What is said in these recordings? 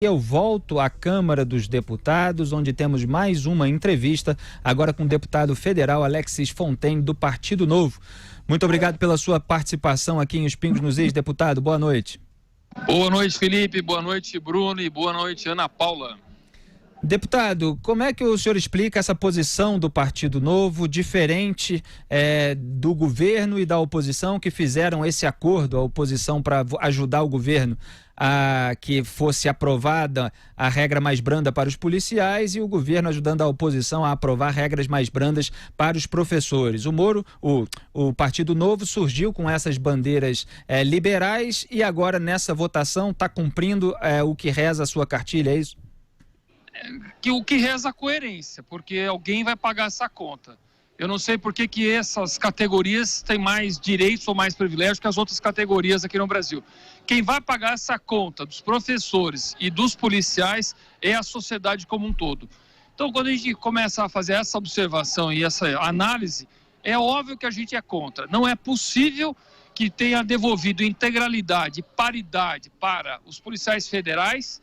Eu volto à Câmara dos Deputados, onde temos mais uma entrevista, agora com o deputado federal Alexis Fontaine, do Partido Novo. Muito obrigado pela sua participação aqui em Os Pingos nos Is, deputado. Boa noite. Boa noite, Felipe. Boa noite, Bruno. E boa noite, Ana Paula. Deputado, como é que o senhor explica essa posição do Partido Novo, diferente do governo e da oposição, que fizeram esse acordo, a oposição, para ajudar o governo a que fosse aprovada a regra mais branda para os policiais e o governo ajudando a oposição a aprovar regras mais brandas para os professores? O Partido Novo surgiu com essas bandeiras liberais e agora nessa votação está cumprindo o que reza a sua cartilha, é isso? O que reza a coerência, porque alguém vai pagar essa conta. Eu não sei por que essas categorias têm mais direitos ou mais privilégios que as outras categorias aqui no Brasil. Quem vai pagar essa conta dos professores e dos policiais é a sociedade como um todo. Então, quando a gente começa a fazer essa observação e essa análise, é óbvio que a gente é contra. Não é possível que tenha devolvido integralidade, paridade para os policiais federais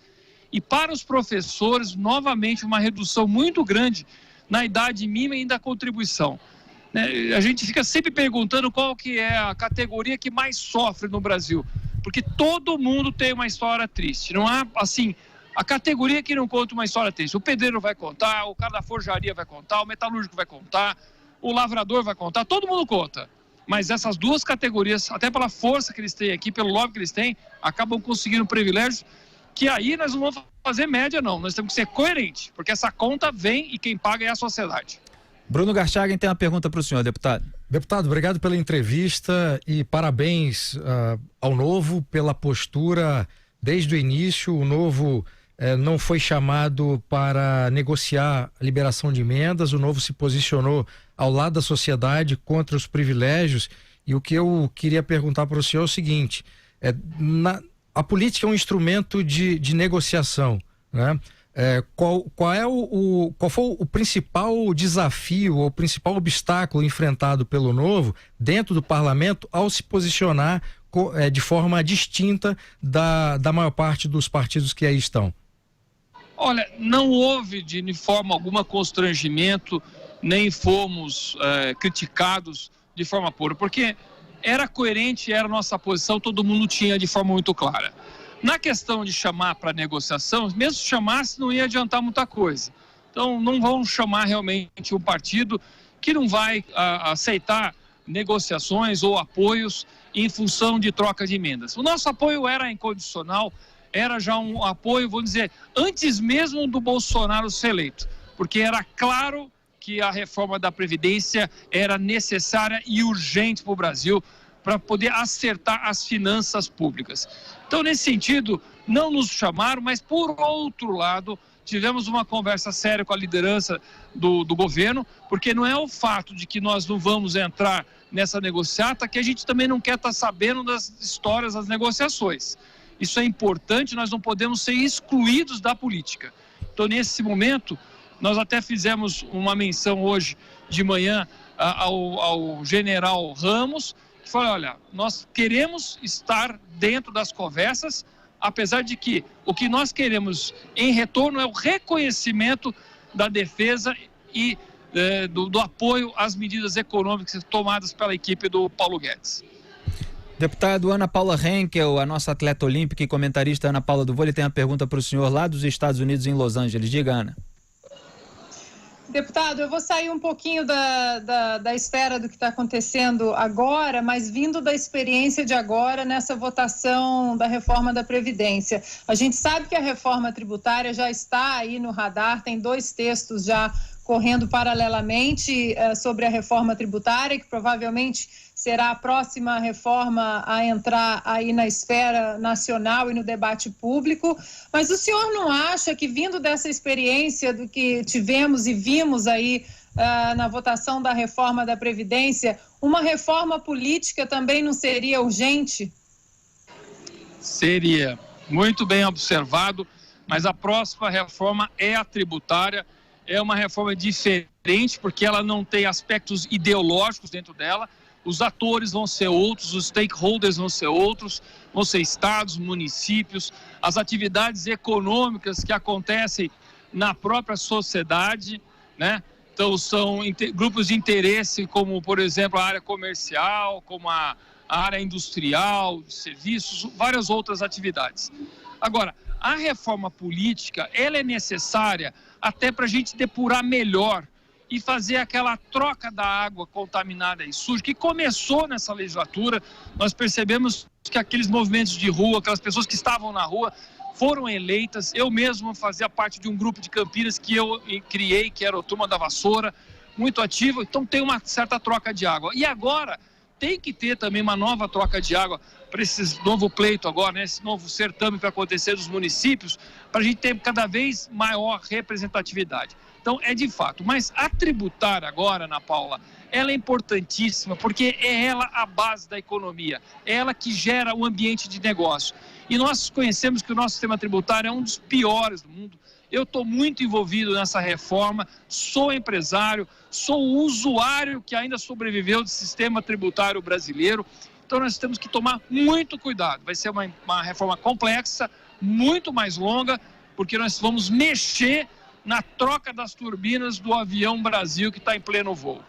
e para os professores, novamente, uma redução muito grande na idade mínima e da contribuição. A gente fica sempre perguntando qual que é a categoria que mais sofre no Brasil, porque todo mundo tem uma história triste. Não há, assim, a categoria que não conta uma história triste. O pedreiro vai contar, o cara da forjaria vai contar, o metalúrgico vai contar, o lavrador vai contar, todo mundo conta. Mas essas duas categorias, até pela força que eles têm aqui, pelo lobby que eles têm, acabam conseguindo privilégios que aí nós não vamos fazer média, não. Nós temos que ser coerentes, porque essa conta vem e quem paga é a sociedade. Bruno Garchagen tem uma pergunta para o senhor, deputado. Deputado, obrigado pela entrevista e parabéns ao Novo pela postura desde o início. O Novo não foi chamado para negociar a liberação de emendas, o Novo se posicionou ao lado da sociedade contra os privilégios. E o que eu queria perguntar para o senhor é o seguinte: a política é um instrumento de negociação, né? Qual foi o principal desafio, ou o principal obstáculo enfrentado pelo Novo dentro do parlamento ao se posicionar de forma distinta da maior parte dos partidos que aí estão? Olha, não houve de forma alguma constrangimento, nem fomos criticados de forma pura, porque era coerente, era a nossa posição, todo mundo tinha de forma muito clara. Na questão de chamar para negociação, mesmo se chamasse, não ia adiantar muita coisa. Então, não vão chamar realmente um partido que não vai aceitar negociações ou apoios em função de troca de emendas. O nosso apoio era incondicional, era já um apoio, vou dizer, antes mesmo do Bolsonaro ser eleito, porque era claro que a reforma da Previdência era necessária e urgente para o Brasil, para poder acertar as finanças públicas. Então, nesse sentido, não nos chamaram, mas, por outro lado, tivemos uma conversa séria com a liderança do governo, porque não é o fato de que nós não vamos entrar nessa negociata que a gente também não quer estar sabendo das histórias das negociações. Isso é importante, nós não podemos ser excluídos da política. Então, nesse momento, nós até fizemos uma menção hoje de manhã ao general Ramos, que falou: olha, nós queremos estar dentro das conversas, apesar de que o que nós queremos em retorno é o reconhecimento da defesa e do apoio às medidas econômicas tomadas pela equipe do Paulo Guedes. Deputado, Ana Paula Henkel, a nossa atleta olímpica e comentarista Ana Paula do Vôlei, tem uma pergunta para o senhor lá dos Estados Unidos, em Los Angeles. Diga, Ana. Deputado, eu vou sair um pouquinho da esfera do que está acontecendo agora, mas vindo da experiência de agora nessa votação da reforma da Previdência. A gente sabe que a reforma tributária já está aí no radar, tem 2 textos já correndo paralelamente sobre a reforma tributária, que provavelmente será a próxima reforma a entrar aí na esfera nacional e no debate público. Mas o senhor não acha que, vindo dessa experiência do que tivemos e vimos aí na votação da reforma da Previdência, uma reforma política também não seria urgente? Seria. Muito bem observado, mas a próxima reforma é a tributária. É uma reforma diferente, porque ela não tem aspectos ideológicos dentro dela. os atores vão ser outros, os stakeholders vão ser outros, vão ser estados, municípios, as atividades econômicas que acontecem na própria sociedade, né? Então são grupos de interesse como, por exemplo, a área comercial, como a área industrial, serviços, várias outras atividades. Agora, a reforma política, ela é necessária até para a gente depurar melhor e fazer aquela troca da água contaminada e suja, que começou nessa legislatura. Nós percebemos que aqueles movimentos de rua, aquelas pessoas que estavam na rua, foram eleitas. Eu mesmo fazia parte de um grupo de Campinas que eu criei, que era o Turma da Vassoura, muito ativo. Então tem uma certa troca de água. E agora tem que ter também uma nova troca de água para esse novo pleito agora, né? Esse novo certame para acontecer dos municípios, para a gente ter cada vez maior representatividade. Então é de fato, mas a tributária agora, Ana Paula, ela é importantíssima porque é ela a base da economia, é ela que gera o ambiente de negócio. E nós conhecemos que o nosso sistema tributário é um dos piores do mundo. Eu estou muito envolvido nessa reforma, sou empresário, sou usuário que ainda sobreviveu do sistema tributário brasileiro. Então nós temos que tomar muito cuidado. Vai ser uma reforma complexa, muito mais longa, porque nós vamos mexer na troca das turbinas do avião Brasil que está em pleno voo.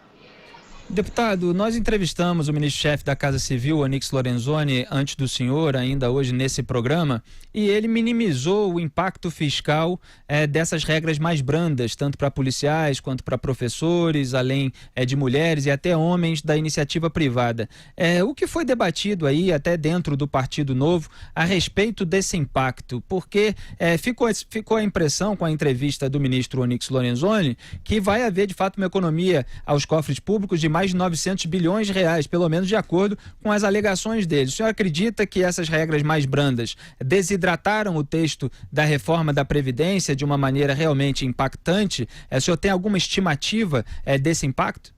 Deputado, nós entrevistamos o ministro-chefe da Casa Civil, Onyx Lorenzoni, antes do senhor, ainda hoje nesse programa, e ele minimizou o impacto fiscal dessas regras mais brandas, tanto para policiais quanto para professores, além de mulheres e até homens da iniciativa privada. O que foi debatido aí, até dentro do Partido Novo, a respeito desse impacto? Porque ficou a impressão, com a entrevista do ministro Onyx Lorenzoni, que vai haver, de fato, uma economia aos cofres públicos de mais de 900 bilhões de reais, pelo menos de acordo com as alegações dele. O senhor acredita que essas regras mais brandas desidrataram o texto da reforma da Previdência de uma maneira realmente impactante? O senhor tem alguma estimativa desse impacto?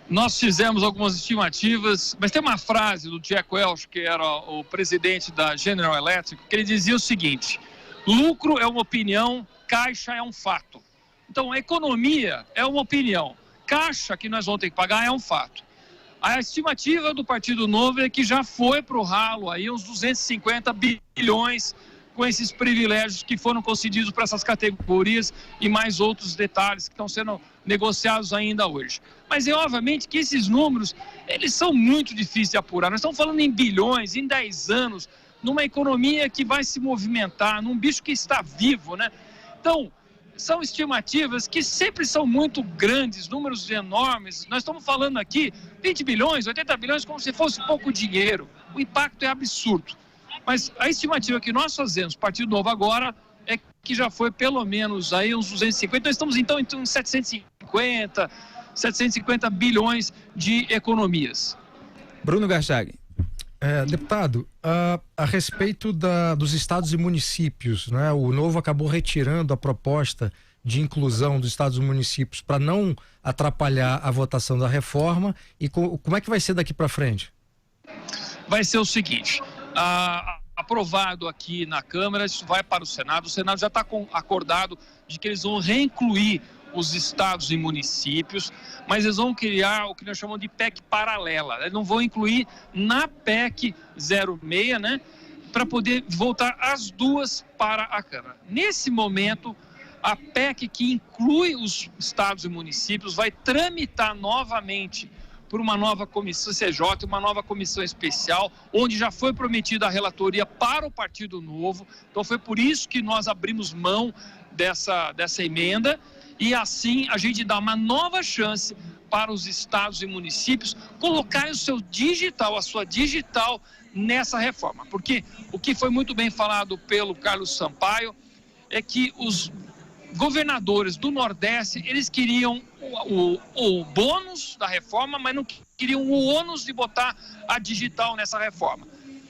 Nós fizemos algumas estimativas, mas tem uma frase do Jack Welch, que era o presidente da General Electric, que ele dizia o seguinte: lucro é uma opinião, caixa é um fato. Então, a economia é uma opinião. Caixa que nós vamos ter que pagar é um fato. A estimativa do Partido Novo é que já foi para o ralo aí uns 250 bilhões com esses privilégios que foram concedidos para essas categorias e mais outros detalhes que estão sendo negociados ainda hoje. Mas é obviamente que esses números, eles são muito difíceis de apurar. Nós estamos falando em bilhões, em 10 anos, numa economia que vai se movimentar, num bicho que está vivo, né? Então, são estimativas que sempre são muito grandes, números enormes. Nós estamos falando aqui 20 bilhões, 80 bilhões, como se fosse pouco dinheiro. O impacto é absurdo. Mas a estimativa que nós fazemos, Partido Novo agora, é que já foi pelo menos aí uns 250. Nós estamos então em 750 bilhões de economias. Bruno Garchag. Deputado, a respeito dos estados e municípios, né? O Novo acabou retirando a proposta de inclusão dos estados e municípios para não atrapalhar a votação da reforma. E como é que vai ser daqui para frente? Vai ser o seguinte, aprovado aqui na Câmara, isso vai para o Senado já está acordado de que eles vão reincluir os estados e municípios, mas eles vão criar o que nós chamamos de PEC paralela. Eles não vão incluir na PEC 06, né, para poder voltar as duas para a Câmara. Nesse momento, a PEC que inclui os estados e municípios vai tramitar novamente por uma nova comissão CJ, uma nova comissão especial, onde já foi prometida a relatoria para o Partido Novo. Então foi por isso que nós abrimos mão dessa emenda, e assim a gente dá uma nova chance para os estados e municípios colocarem o seu digital, a sua digital nessa reforma. Porque o que foi muito bem falado pelo Carlos Sampaio é que os governadores do Nordeste, eles queriam o bônus da reforma, mas não queriam o ônus de botar a digital nessa reforma.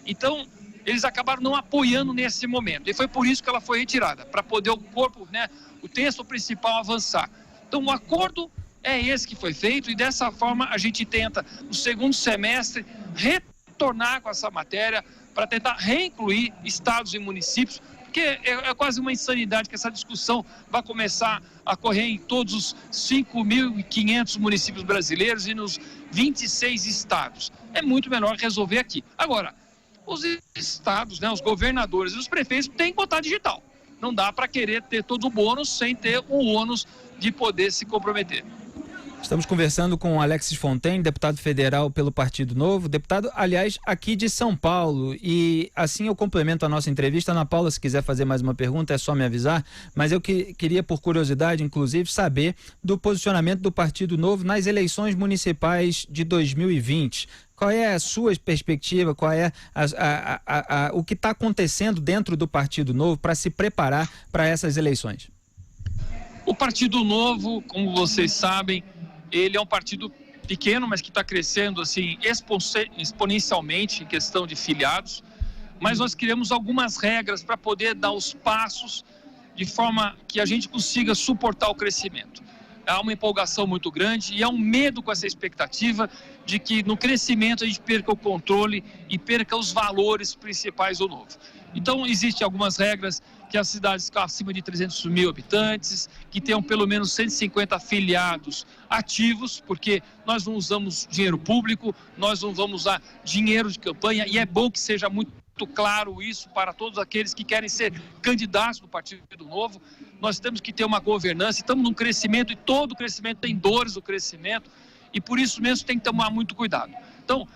Então, eles acabaram não apoiando nesse momento. E foi por isso que ela foi retirada, para poder o corpo, né, o texto principal avançar. Então, o acordo é esse que foi feito e dessa forma a gente tenta, no segundo semestre, retornar com essa matéria para tentar reincluir estados e municípios, Porque é quase uma insanidade que essa discussão vai começar a correr em todos os 5.500 municípios brasileiros e nos 26 estados. É muito melhor resolver aqui. Agora, os estados, né, os governadores e os prefeitos têm que botar digital. Não dá para querer ter todo o bônus sem ter o ônus de poder se comprometer. Estamos conversando com Alexis Fontaine, deputado federal pelo Partido Novo, deputado, aliás, aqui de São Paulo. E assim eu complemento a nossa entrevista. Ana Paula, se quiser fazer mais uma pergunta, é só me avisar. Mas eu queria, por curiosidade, inclusive, saber do posicionamento do Partido Novo nas eleições municipais de 2020. Qual é a sua perspectiva, qual é o que está acontecendo dentro do Partido Novo para se preparar para essas eleições? O Partido Novo, como vocês sabem, ele é um partido pequeno, mas que está crescendo assim, exponencialmente em questão de filiados. Mas nós criamos algumas regras para poder dar os passos de forma que a gente consiga suportar o crescimento. Há uma empolgação muito grande e há um medo com essa expectativa de que no crescimento a gente perca o controle e perca os valores principais do Novo. Então, existem algumas regras que as cidades acima de 300 mil habitantes, que tenham pelo menos 150 afiliados ativos, porque nós não usamos dinheiro público, nós não vamos usar dinheiro de campanha, e é bom que seja muito claro isso para todos aqueles que querem ser candidatos do Partido Novo. Nós temos que ter uma governança, estamos num crescimento e todo crescimento tem dores do crescimento, e por isso mesmo tem que tomar muito cuidado. Então,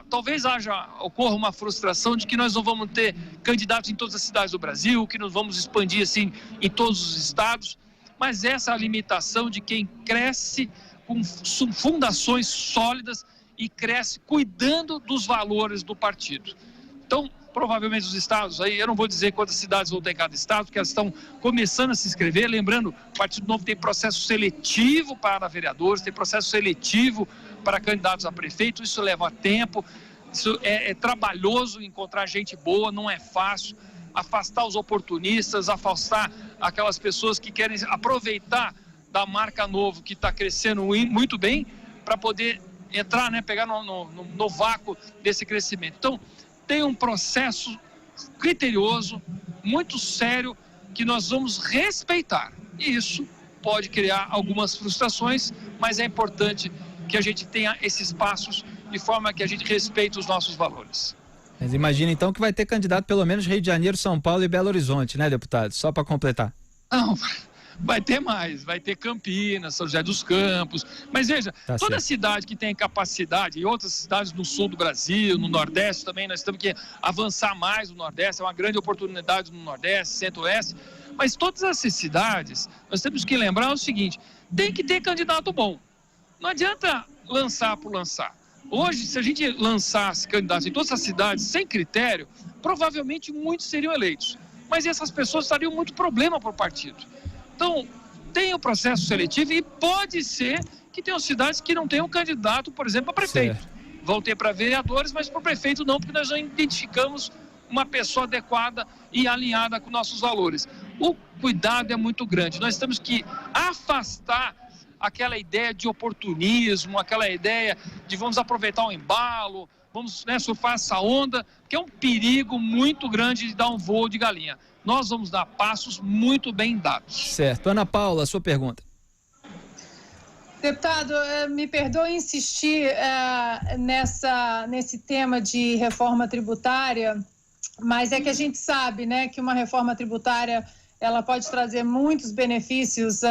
talvez ocorra uma frustração de que nós não vamos ter candidatos em todas as cidades do Brasil, que nós vamos expandir assim em todos os estados, mas essa é a limitação de quem cresce com fundações sólidas e cresce cuidando dos valores do partido. Então, provavelmente os estados, aí eu não vou dizer quantas cidades vão ter em cada estado, porque elas estão começando a se inscrever. Lembrando, o Partido Novo tem processo seletivo para vereadores, tem processo seletivo para candidatos a prefeito, isso leva tempo, isso é trabalhoso encontrar gente boa, não é fácil, afastar os oportunistas, afastar aquelas pessoas que querem aproveitar da marca Novo, que está crescendo muito bem, para poder entrar, né, pegar no vácuo desse crescimento. Então, tem um processo criterioso, muito sério, que nós vamos respeitar. E isso pode criar algumas frustrações, mas é importante que a gente tenha esses passos de forma que a gente respeite os nossos valores. Mas imagina então que vai ter candidato pelo menos Rio de Janeiro, São Paulo e Belo Horizonte, né, deputado? Só para completar. Não, vai ter mais, vai ter Campinas, São José dos Campos, mas veja, toda cidade que tem capacidade, e outras cidades no sul do Brasil, no Nordeste também, nós temos que avançar mais no Nordeste, é uma grande oportunidade no Nordeste, Centro-Oeste, mas todas essas cidades, nós temos que lembrar o seguinte, tem que ter candidato bom, não adianta lançar por lançar. Hoje, se a gente lançasse candidatos em todas as cidades sem critério, provavelmente muitos seriam eleitos, mas essas pessoas teriam muito problema para o partido. Então, tem o processo seletivo e pode ser que tenham cidades que não tenham candidato, por exemplo, a prefeito. Certo. Vão ter para vereadores, mas para o prefeito não, porque nós não identificamos uma pessoa adequada e alinhada com nossos valores. O cuidado é muito grande. Nós temos que afastar aquela ideia de oportunismo, aquela ideia de vamos aproveitar o embalo, vamos, né, surfar essa onda, que é um perigo muito grande de dar um voo de galinha. Nós vamos dar passos muito bem dados. Certo. Ana Paula, a sua pergunta. Deputado, me perdoe insistir nesse tema de reforma tributária, mas é que a gente sabe, né, que uma reforma tributária ela pode trazer muitos benefícios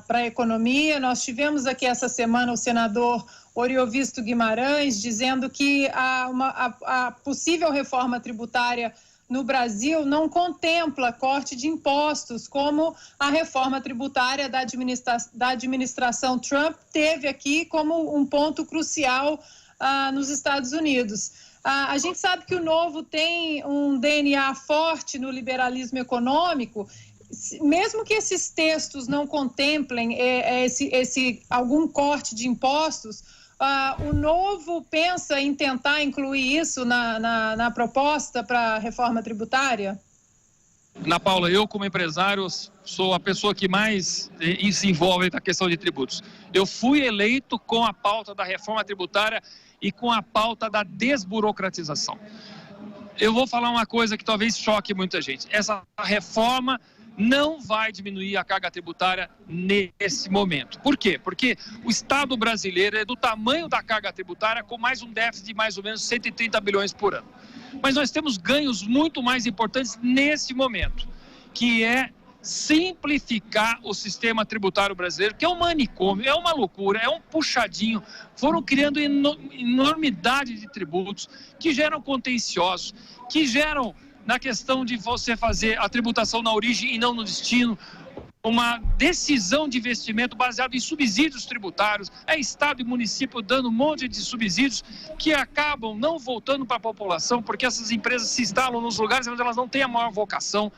para a economia. Nós tivemos aqui essa semana o senador Oriovisto Guimarães dizendo que a possível reforma tributária no Brasil não contempla corte de impostos, como a reforma tributária da administração Trump teve aqui como um ponto crucial nos Estados Unidos. A gente sabe que o Novo tem um DNA forte no liberalismo econômico, mesmo que esses textos não contemplem algum corte de impostos, o Novo pensa em tentar incluir isso na proposta para a reforma tributária? Ana Paula, eu como empresário sou a pessoa que mais se envolve na questão de tributos. Eu fui eleito com a pauta da reforma tributária e com a pauta da desburocratização. eu vou falar uma coisa que talvez choque muita gente. Essa reforma não vai diminuir a carga tributária nesse momento. Por quê? Porque o Estado brasileiro é do tamanho da carga tributária, com mais um déficit de mais ou menos 130 bilhões por ano. Mas nós temos ganhos muito mais importantes nesse momento, que é simplificar o sistema tributário brasileiro, que é um manicômio, é uma loucura, é um puxadinho. Foram criando enormidade de tributos que geram contenciosos, que geram, na questão de você fazer a tributação na origem e não no destino, uma decisão de investimento baseada em subsídios tributários, é Estado e município dando um monte de subsídios que acabam não voltando para a população, porque essas empresas se instalam nos lugares onde elas não têm a maior vocação.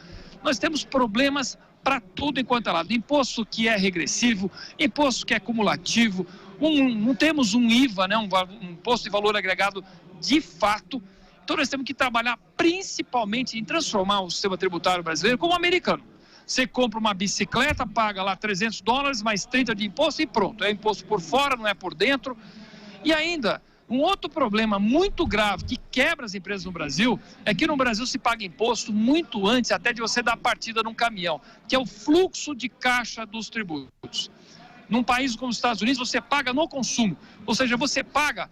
Nós temos problemas para tudo enquanto é lado. Imposto que é regressivo, imposto que é cumulativo, não temos um IVA, né, um imposto de valor agregado de fato. Então nós temos que trabalhar principalmente em transformar o sistema tributário brasileiro como o americano. Você compra uma bicicleta, paga lá $300, mais 30 de imposto e pronto. É imposto por fora, não é por dentro. E ainda, um outro problema muito grave que quebra as empresas no Brasil é que no Brasil se paga imposto muito antes até de você dar partida num caminhão, que é o fluxo de caixa dos tributos. Num país como os Estados Unidos, você paga no consumo, ou seja, você paga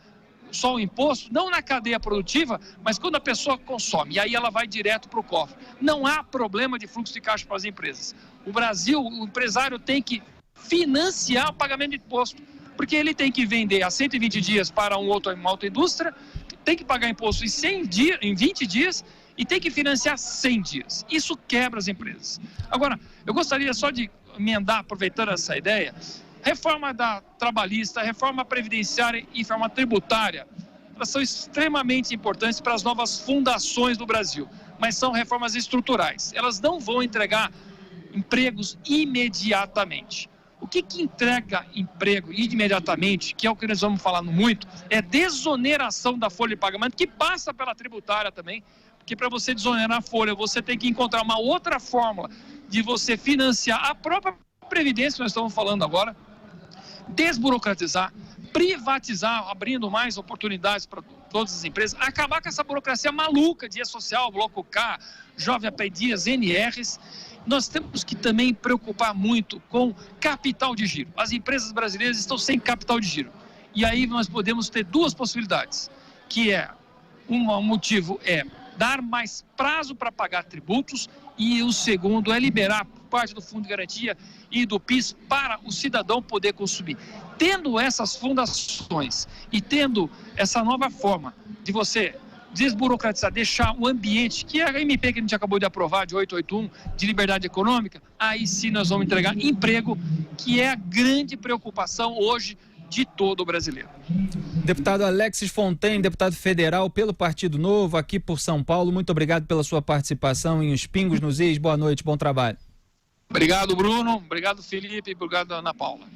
só o imposto, não na cadeia produtiva, mas quando a pessoa consome, e aí ela vai direto para o cofre. Não há problema de fluxo de caixa para as empresas. O Brasil, o empresário tem que financiar o pagamento de imposto, porque ele tem que vender a 120 dias para uma outra indústria, tem que pagar imposto em 20 dias e tem que financiar 100 dias. Isso quebra as empresas. Agora, eu gostaria só de emendar, aproveitando essa ideia, reforma da trabalhista, reforma previdenciária e reforma tributária, elas são extremamente importantes para as novas fundações do Brasil, mas são reformas estruturais. Elas não vão entregar empregos imediatamente. O que entrega emprego imediatamente, que é o que nós vamos falar muito, é desoneração da folha de pagamento, que passa pela tributária também, porque para você desonerar a folha, você tem que encontrar uma outra fórmula de você financiar a própria previdência que nós estamos falando agora, desburocratizar, privatizar, abrindo mais oportunidades para todas as empresas, acabar com essa burocracia maluca de E-Social, Bloco K, Jovem Aprendiz, NRs. Nós temos que também preocupar muito com capital de giro. As empresas brasileiras estão sem capital de giro. E aí nós podemos ter duas possibilidades, que é, um motivo é dar mais prazo para pagar tributos e o segundo é liberar parte do Fundo de Garantia e do PIS para o cidadão poder consumir. Tendo essas fundações e tendo essa nova forma de você desburocratizar, deixar o ambiente, que é a MP que a gente acabou de aprovar, de 881, de liberdade econômica, aí sim nós vamos entregar emprego, que é a grande preocupação hoje de todo o brasileiro. Deputado Alexis Fontaine, deputado federal pelo Partido Novo, aqui por São Paulo, muito obrigado pela sua participação em Os Pingos nos Is. Boa noite, bom trabalho. Obrigado, Bruno. Obrigado, Felipe. Obrigado, Ana Paula.